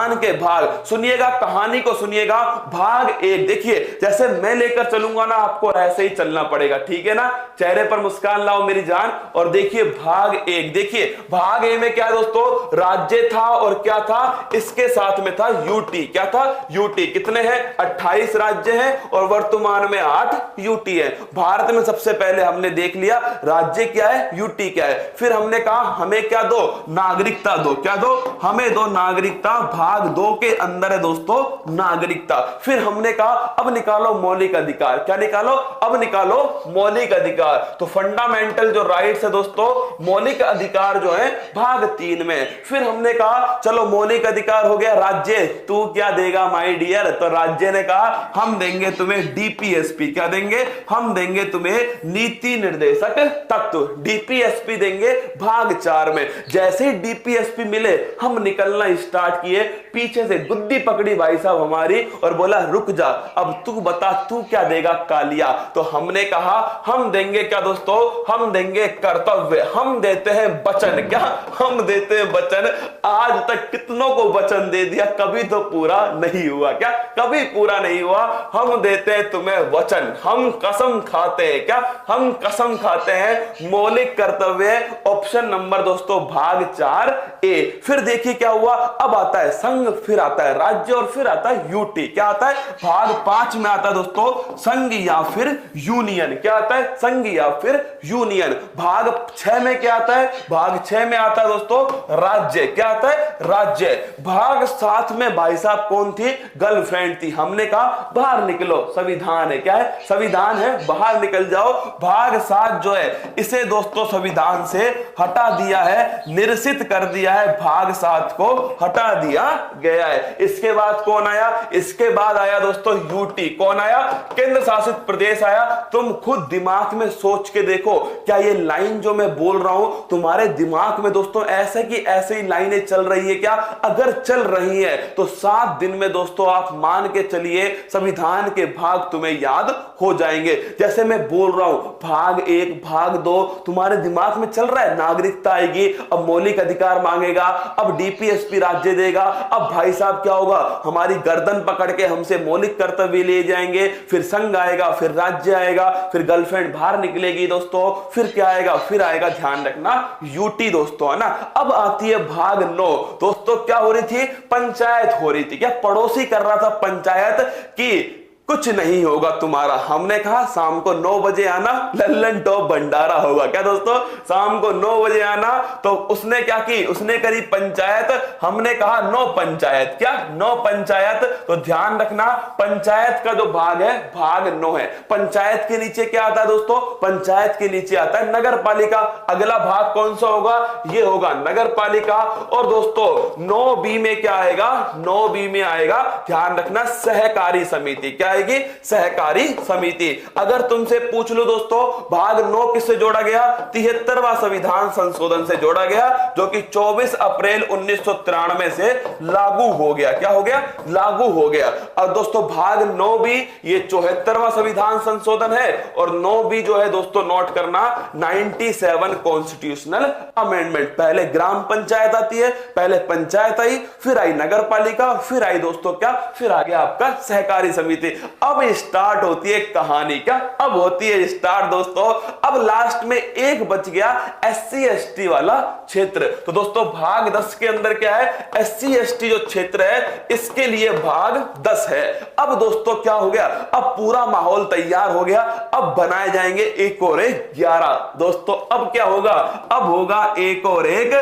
के भाग सुनिएगा, कहानी को सुनिएगा। भाग 1 देखिए, जैसे मैं लेकर चलूंगा ना आपको ऐसे ही चलना पड़ेगा, ठीक है ना। चेहरे पर मुस्कान लाओ मेरी जान। और देखिए भाग 1, देखिए भाग ए में क्या है दोस्तों, राज्य था और क्या था, इसके साथ में था यूटी। क्या था, यूटी। कितने हैं, 28 राज्य हैं और वर्तमान में 8 यूटी है। भारत में सबसे पहले हमने देख लिया राज्य क्या है, यूटी क्या है। फिर हमने कहा हमें क्या दो, नागरिकता दो। क्या दो, हमें दो नागरिकता। भाग 2 के अंदर है दोस्तों नागरिकता। फिर हमने कहा अब निकालो मौलिक अधिकार। क्या निकालो, अब निकालो मौलिक अधिकार। तो फंडामेंटल जो राइट्स है दोस्तों, मौलिक अधिकार जो है भाग 3 में। फिर हमने कहा चलो मौलिक अधिकार हो गया, राज्य तू क्या देगा माय डियर। तो राज्य ने कहा हम देंगे तुम्हें डीपीएसपी। क्या देंगे, हम देंगे तुम्हें नीति निर्देशक तत्व, डीपीएसपी देंगे भाग 4 में। जैसे ही डीपीएसपी मिले हम निकलना स्टार्ट किए, पीछे से गुद्दी पकड़ी भाई साहब हमारी और बोला रुक जा, अब तू बता तू क्या देगा कालिया। तो हमने कहा हम देंगे क्या दोस्तों, हम देंगे कर्तव्य, हम देते हैं वचन। क्या, हम देते हैं वचन। आज तक कितनों को वचन दे दिया, कभी तो पूरा नहीं हुआ। क्या, कभी पूरा नहीं हुआ। हम देते हैं तुम्हें वचन, हम कसम खाते हैं। क्या, हम कसम खाते हैं। मौलिक कर्तव्य ऑप्शन नंबर दोस्तों भाग 4 ए। फिर देखिए क्या हुआ, अब आता है संघ, फिर आता है राज्य और फिर आता है यूटी। क्या आता है, भाग 5 में आता है दोस्तों संघ या फिर यूनियन। क्या आता है, संघ या फिर यूनियन। भाग 6 में क्या आता है, भाग 6 में आता है दोस्तों राज्य। क्या आता है, राज्य। भाग 7 में भाई साहब कौन थी, गर्लफ्रेंड थी। हमने कहा बाहर निकलो, संविधान है। क्या है, संविधान है, बाहर निकल जाओ। भाग 7 जो है इसे दोस्तों संविधान से हटा दिया है, निरसित कर दिया है। भाग 7 को हटा दिया गया है। इसके बाद कौन आया, इसके बाद आया दोस्तों यूटी। कौन आया, केंद्र शासित प्रदेश आया। तुम खुद दिमाग में सोच के देखो, क्या ये लाइन जो मैं बोल रहा हूं तुम्हारे दिमाग में दोस्तों ऐसे की ऐसे ही लाइनें चल रही है क्या। अगर चल रही है तो 7 दिन में दोस्तों आप मान के चलिए संविधान के भाग तुम्हें याद हो जाएंगे। जैसे मैं बोल रहा हूं भाग 1 भाग 2 तुम्हारे दिमाग में चल रहा है, नागरिकता आएगी, अब मौलिक अधिकार मांगेगा, अब डीपीएसपी राज्य देगा, अब भाई साहब क्या होगा, हमारी गर्दन पकड़ के हमसे मौलिक कर्तव्य ले जाएंगे। फिर संघ आएगा, फिर राज्य आएगा, फिर गर्लफ्रेंड बाहर निकलेगी दोस्तों, फिर क्या आएगा, फिर आएगा ध्यान रखना यूटी दोस्तों, है ना। अब आती है भाग 9 दोस्तों। क्या हो रही थी, पंचायत हो रही थी। क्या, पड़ोसी कर रहा था पंचायत की कुछ नहीं होगा तुम्हारा। हमने कहा शाम को 9 बजे आना, लल्लन टॉप भंडारा होगा। क्या दोस्तों, शाम को 9 बजे आना। तो उसने क्या की, उसने करी पंचायत। हमने कहा 9 पंचायत। क्या, 9 पंचायत। तो ध्यान रखना पंचायत का जो भाग है भाग 9 है। पंचायत के नीचे क्या आता है दोस्तों, पंचायत के नीचे आता है नगर पालिका। अगला भाग कौन सा होगा, ये होगा नगर पालिका। और दोस्तों 9B में क्या आएगा, 9B में आएगा ध्यान रखना सहकारी समिति। क्या आएगी, सहकारी समिति। अगर तुमसे पूछ लो दोस्तों भाग 9 किससे जोड़ा गया, 73वां संविधान संशोधन से जोड़ा गया, जो कि 24 अप्रैल 1993 से लागू हो गया। क्या हो गया, लागू हो गया। और दोस्तों भाग 9 भी ये 74वां संविधान संशोधन है। और 9 भी जो है दोस्तों नोट करना 97 कॉन्स्टिट्यूशनल अमेंडमेंट। पहले ग्राम पंचायत आती है, पहले पंचायत आई, फिर आई नगर पालिका, फिर आई दोस्तों क्या, फिर आ गया आपका सहकारी समिति। अब स्टार्ट होती है कहानी। क्या, अब होती है स्टार्ट दोस्तों। अब लास्ट में एक बच गया एससी एसटी वाला क्षेत्र। तो दोस्तों भाग 10 के अंदर क्या है, एससी एसटी जो क्षेत्र है इसके लिए भाग 10 है। अब दोस्तों क्या हो गया, अब पूरा माहौल तैयार हो गया। अब बनाए जाएंगे एक और एक 11 दोस्तों। अब क्या होगा, अब होगा एक और एक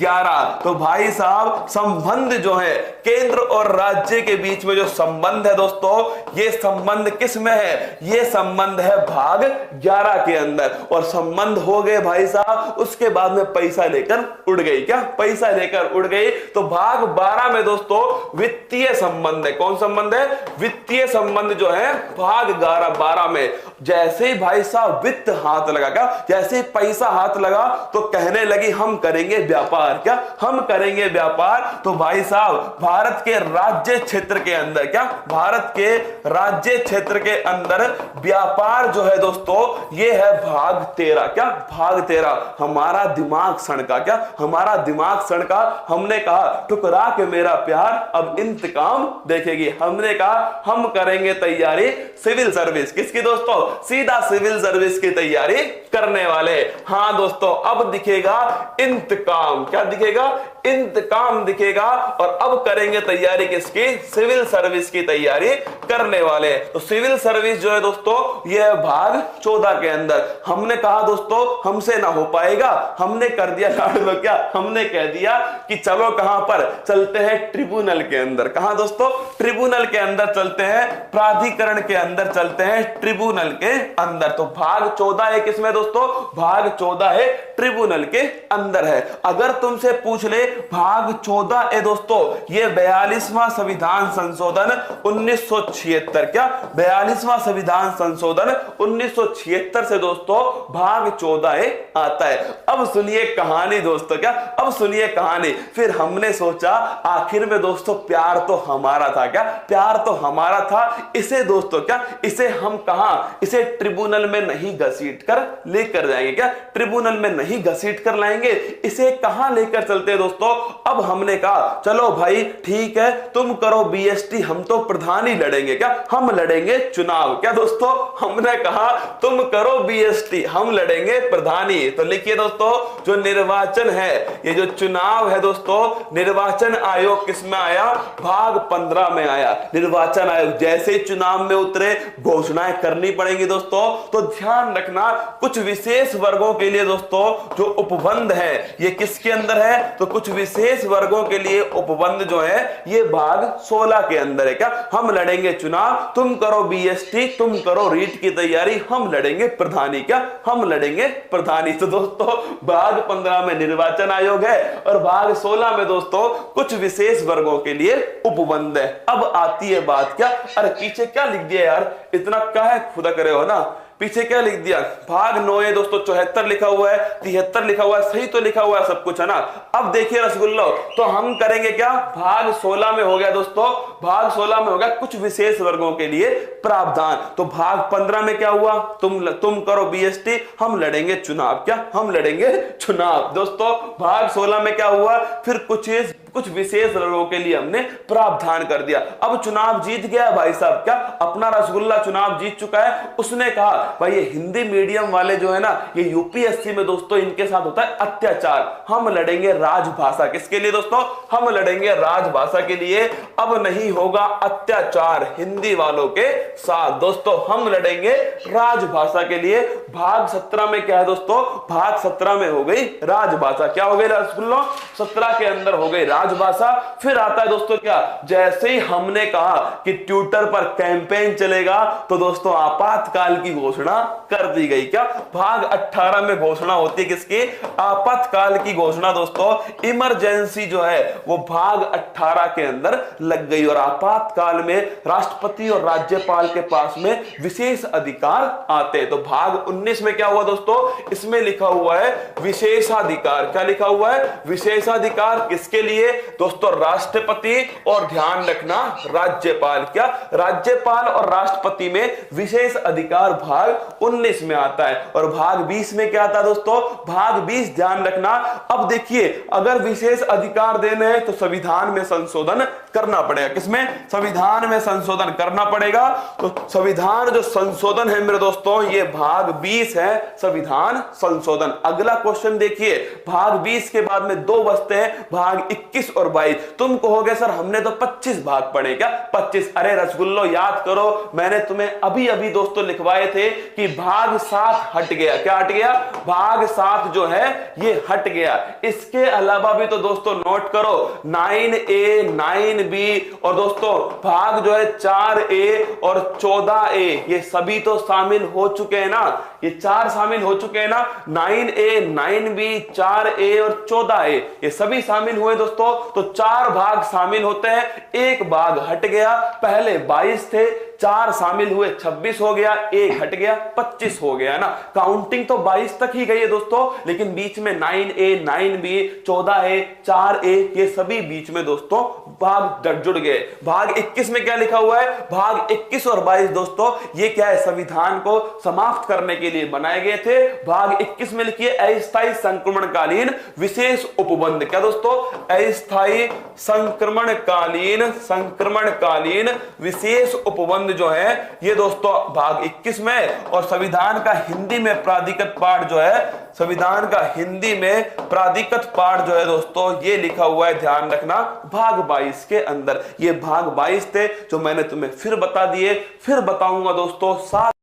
11। तो भाई साहब संबंध जो है केंद्र और राज्य के बीच में जो संबंध है दोस्तों, ये संबंध किस में है, ये संबंध है भाग 11 के अंदर। और संबंध हो गए भाई साहब, उसके बाद में पैसा लेकर उड़ गई। क्या, पैसा लेकर उड़ गई। तो भाग 12 में दोस्तों वित्तीय संबंध है। कौन संबंध है, वित्तीय संबंध जो है भाग 12 में। जैसे ही भाई साहब वित्त हाथ लगा, क्या, जैसे ही पैसा हाथ लगा तो कहने लगी हम करेंगे व्यापार। क्या, हम करेंगे व्यापार। तो भाई साहब भारत के राज्य क्षेत्र के अंदर, क्या, भारत के राज्य क्षेत्र के अंदर व्यापार जो है दोस्तों ये है भाग 13। क्या भाग 13? हमारा दिमाग सणका। क्या हमारा दिमाग सणका? हमने कहा ठुकरा के मेरा प्यार अब इंतकाम देखेगी। हमने कहा हम करेंगे तैयारी सिविल सर्विस किसकी दोस्तों? सीधा सिविल सर्विस की तैयारी करने वाले। हाँ दोस्तों, अब दिखेगा इंतकाम। क्या दिखेगा? इंतकाम दिखेगा। और अब करेंगे तैयारी किसकी? सिविल सर्विस की तैयारी करने वाले। तो सिविल सर्विस जो है दोस्तों ये है भाग 14 के अंदर। हमने कहा दोस्तों हमसे ना हो पाएगा, हमने कर दिया लाडलो। क्या हमने कह दिया कि चलो कहां पर चलते हैं? ट्रिब्यूनल के अंदर। कहां दोस्तों? ट्रिब्यूनल के अंदर चलते हैं, प्राधिकरण के अंदर चलते हैं, ट्रिब्यूनल के अंदर। तो भाग 14 है किसमें दोस्तों? भाग 14 है ट्रिब्यूनल के अंदर है। अगर तुमसे पूछ ले भाग 14 है दोस्तों ये 42वां संविधान संशोधन 1976। क्या 42वां संविधान संशोधन 1976 से दोस्तों भाग 14 आता है। अब सुनिए कहानी दोस्तों। क्या अब सुनिए कहानी। फिर हमने सोचा आखिर में दोस्तों प्यार तो हमारा था। क्या प्यार तो हमारा था। इसे दोस्तों क्या इसे हम कहां? इसे ट्रिब्यूनल में नहीं घसीट कर लेकर जाएंगे। क्या ट्रिब्यूनल में नहीं घसीट कर लाएंगे? इसे कहां लेकर चलते हैं दोस्तों? अब हमने कहा चलो भाई ठीक है तुम करो बीएसटी, हम तो प्रधानी लड़ेंगे। क्या हम लड़ेंगे चुनाव। क्या दोस्तों हमने कहा तुम करो बीएसटी, हम लड़ेंगे प्रधानी। तो लिखिए दोस्तों जो निर्वाचन है, ये जो चुनाव है दोस्तों, निर्वाचन आयोग किसमें आया? भाग 15 में आया। निर्वाचन आयोग जैसे चुनाव में उतरे घोषणाएं करनी पड़ेंगी दोस्तों। तो ध्यान रखना कुछ विशेष वर्गों के लिए दोस्तों जो उपबंध है ये किसके अंदर है? तो कुछ विशेष वर्गों के लिए उपबंध जो है ये भाग 16 के अंदर है। क्या हम लड़ेंगे चुनाव, तुम करो बीएसटी, तुम करो रीट की तैयारी, हम लड़ेंगे प्रधानी। क्या हम लड़ेंगे प्रधानी। तो दोस्तों भाग 15 में निर्वाचन आयोग है और भाग 16 में दोस्तों कुछ विशेष वर्गों के लिए उपबंध है। अब आती है बात। क्या अरे पीछे क्या लिख दिया यार, इतना काहे खुदा करे हो ना, पीछे क्या लिख दिया? भाग 9 है दोस्तों 74 लिखा हुआ है, 73 लिखा हुआ है, सही तो लिखा हुआ है सब कुछ है ना। अब देखिए रसगुल्लो, तो हम करेंगे क्या? भाग 16 में हो गया दोस्तों, भाग 16 में हो गया कुछ विशेष वर्गों के लिए प्रावधान। तो भाग 15 में क्या हुआ? तुम करो बीएसटी, हम लड़ेंगे चुनाव। क्या हम लड़ेंगे चुनाव। दोस्तों भाग 16 में क्या हुआ? फिर कुछ विशेष वर्गों के लिए हमने प्रावधान कर दिया। अब चुनाव जीत गया भाई साहब। क्या अपना रसगुल्ला चुनाव जीत चुका है। उसने कहा भाई ये हिंदी मीडियम वाले जो है ना ये यूपीएससी में दोस्तों इनके साथ होता है अत्याचार, हम लड़ेंगे राजभाषा। किसके लिए दोस्तों? हम लड़ेंगे राजभाषा के लिए। अब नहीं होगा अत्याचार हिंदी वालों के साथ दोस्तों, हम लड़ेंगे राजभाषा के लिए। भाग 17 में क्या है दोस्तों? भाग 17 में हो गई राजभाषा। क्या हो गई रसगुल्लो? 17 के अंदर हो गई राजभाषा। फिर आता है दोस्तों क्या? जैसे ही हमने कहा कि ट्विटर पर कैंपेन चलेगा तो दोस्तों आपातकाल की घोषणा कर दी गई। क्या भाग 18 में घोषणा होती है किसकी? आपातकाल की घोषणा दोस्तों। इमरजेंसी जो है वो भाग 18 के अंदर लग गई और आपातकाल में राष्ट्रपति और राज्यपाल के पास में विशेष अधिकार आते। तो भाग 19 में क्या हुआ दोस्तों? इसमें लिखा हुआ है विशेषाधिकार। क्या लिखा हुआ है? विशेषाधिकार किसके लिए दोस्तों? राष्ट्रपति और ध्यान रखना राज्यपाल। क्या राज्यपाल और राष्ट्रपति में विशेष अधिकार भाग 19 में आता है। और भाग 20 में क्या आता है दोस्तों? भाग 20 ध्यान रखना। अब देखिए अगर विशेष अधिकार देने हैं तो संविधान में संशोधन करना पड़ेगा। किसमें? संविधान में संशोधन करना पड़ेगा। तो संविधान जो संशोधन है मेरे दोस्तों ये भाग 20 है, संविधान संशोधन। अगला क्वेश्चन देखिए, भाग 20 के बाद में दो बचते हैं, भाग 21 और 22। तुम कहोगे सर हमने तो 25 भाग पढ़े। क्या 25? अरे रसगुल्लो याद करो, मैंने तुम्हें अभी अभी दोस्तों लिखवाए थे कि भाग 7 हट गया। क्या हट गया? भाग 7 जो है ये हट गया। इसके अलावा भी तो दोस्तों नोट करो 9A 9B और दोस्तों भाग जो है 4A और 14A ये सभी तो शामिल हो चुके हैं ना। ये 4 शामिल हो चुके हैं ना। 9A 9B 4A और 14A ये सभी शामिल हुए दोस्तों। तो 4 भाग शामिल होते हैं, एक भाग हट गया। पहले 22 थे, 4 शामिल हुए 26 हो गया, 1 हट गया 25 हो गया ना। काउंटिंग तो 22 तक ही गई है दोस्तों, लेकिन बीच में 9A 9B 14A 4A ये सभी बीच में दोस्तों भाग जुड़ गए। भाग 21 में क्या लिखा हुआ है, भाग 21 और 22 दोस्तों ये क्या है, संविधान को समाप्त करने के लिए बनाए गए थे। भाग 21 में लिखिए अस्थायी संक्रमणकालीन विशेष उपबंध। क्या दोस्तों, अस्थायी संक्रमणकालीन विशेष उपबंध जो है ये दोस्तों भाग 21 में। और संविधान का हिंदी में प्राधिकृत पाठ जो है, संविधान का हिंदी में प्राधिकृत पाठ जो है दोस्तों ये लिखा हुआ है, ध्यान रखना, भाग 22 के अंदर। ये भाग 22 थे जो मैंने तुम्हें फिर बता दिए, फिर बताऊंगा दोस्तों।